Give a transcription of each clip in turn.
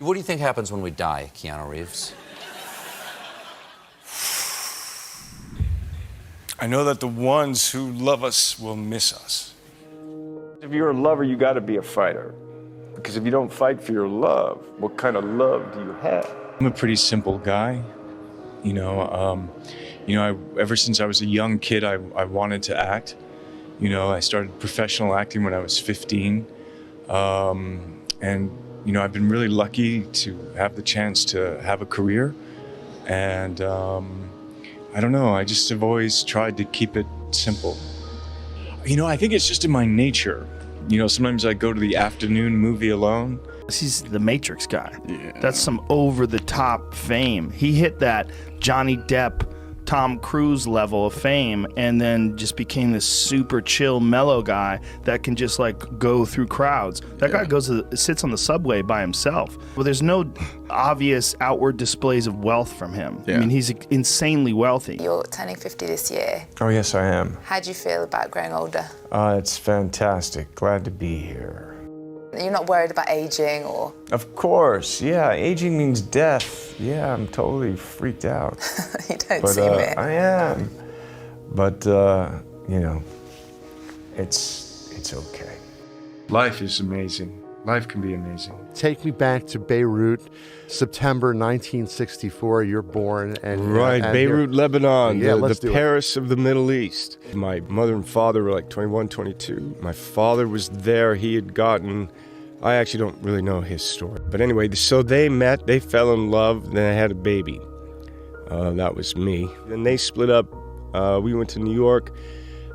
What do you think happens when we die, Keanu Reeves? I know that the ones who love us will miss us. If you're a lover, you gotta be a fighter. Because if you don't fight for your love, what kind of love do you have? I'm a pretty simple guy. Ever since I was a young kid, I wanted to act. I started professional acting when I was 15. I've been really lucky to have the chance to have a career. And I don't know, I just have always tried to keep it simple. I think it's just in my nature. Sometimes I go to the afternoon movie alone. He's the Matrix guy. Yeah. That's some over-the-top fame. He hit that Johnny Depp, Tom Cruise level of fame and then just became this super chill, mellow guy that can just like go through crowds. That guy sits on the subway by himself. Well, there's no obvious outward displays of wealth from him. Yeah. I mean, he's insanely wealthy. You're turning 50 this year. Oh, yes, I am. How do you feel about growing older? It's fantastic. Glad to be here. You're not worried about aging or... Of course, yeah. Aging means death. Yeah, I'm totally freaked out. You don't seem it. I am. But, it's okay. Life is amazing. Life can be amazing. Take me back to Beirut, September 1964. You're born, and Right, Beirut, Lebanon, Yeah, the Paris of the Middle East. My mother and father were like 21, 22. My father was there. He had gotten, I actually don't really know his story. But anyway, so they met, they fell in love, then I had a baby. That was me. Then they split up. We went to New York.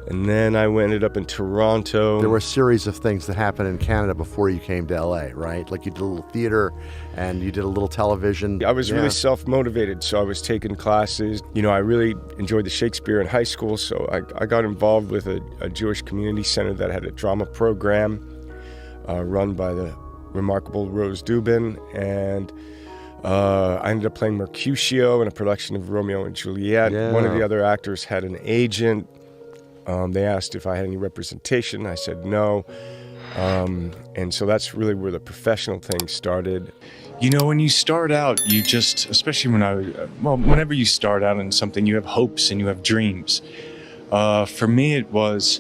And then I ended up in Toronto. There were a series of things that happened in Canada before you came to LA, right? Like you did a little theater and you did a little television. I was really self-motivated, so I was taking classes. I really enjoyed the Shakespeare in high school, so I got involved with a Jewish community center that had a drama program run by the remarkable Rose Dubin. And I ended up playing Mercutio in a production of Romeo and Juliet. Yeah. One of the other actors had an agent. They asked if I had any representation. I said no. And so that's really where the professional thing started. When you start out, you just, especially whenever you start out in something, you have hopes and you have dreams. For me, it was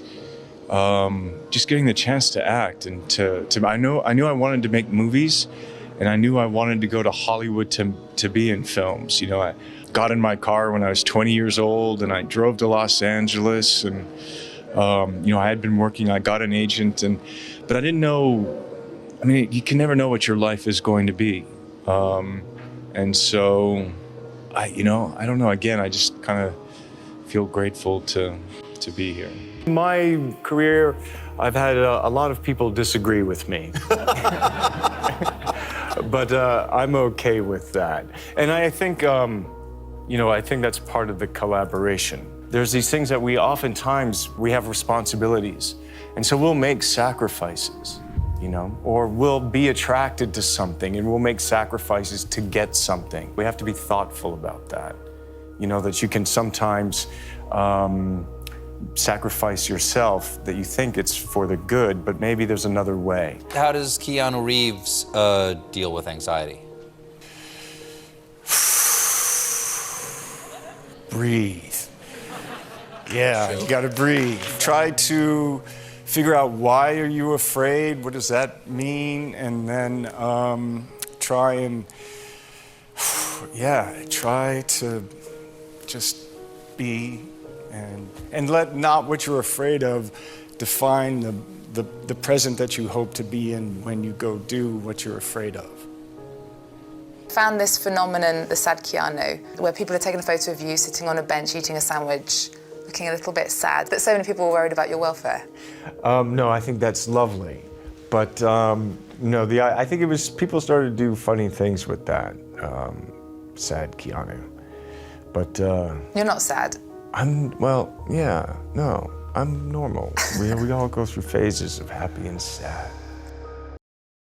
just getting the chance to act and I knew I wanted to make movies, and I knew I wanted to go to Hollywood to be in films. I got in my car when I was 20 years old and I drove to Los Angeles, and I had been working, I got an agent, but I didn't know, you can never know what your life is going to be. And so I don't know, again, I just kind of feel grateful to be here. My career, I've had a lot of people disagree with me. But I'm okay with that. And I think, I think that's part of the collaboration. There's these things that we have responsibilities. And so we'll make sacrifices, or we'll be attracted to something and we'll make sacrifices to get something. We have to be thoughtful about that. That you can sometimes sacrifice yourself, that you think it's for the good, but maybe there's another way. How does Keanu Reeves deal with anxiety? Breathe. Yeah, you gotta breathe. Try to figure out, why are you afraid? What does that mean? And then try to just be and let not what you're afraid of define the present that you hope to be in when you go do what you're afraid of. Found this phenomenon, the sad Keanu, where people are taking a photo of you sitting on a bench eating a sandwich, looking a little bit sad, that so many people were worried about your welfare. No, I think that's lovely. But I think it was, people started to do funny things with that, sad Keanu. But You're not sad. I'm normal. We all go through phases of happy and sad.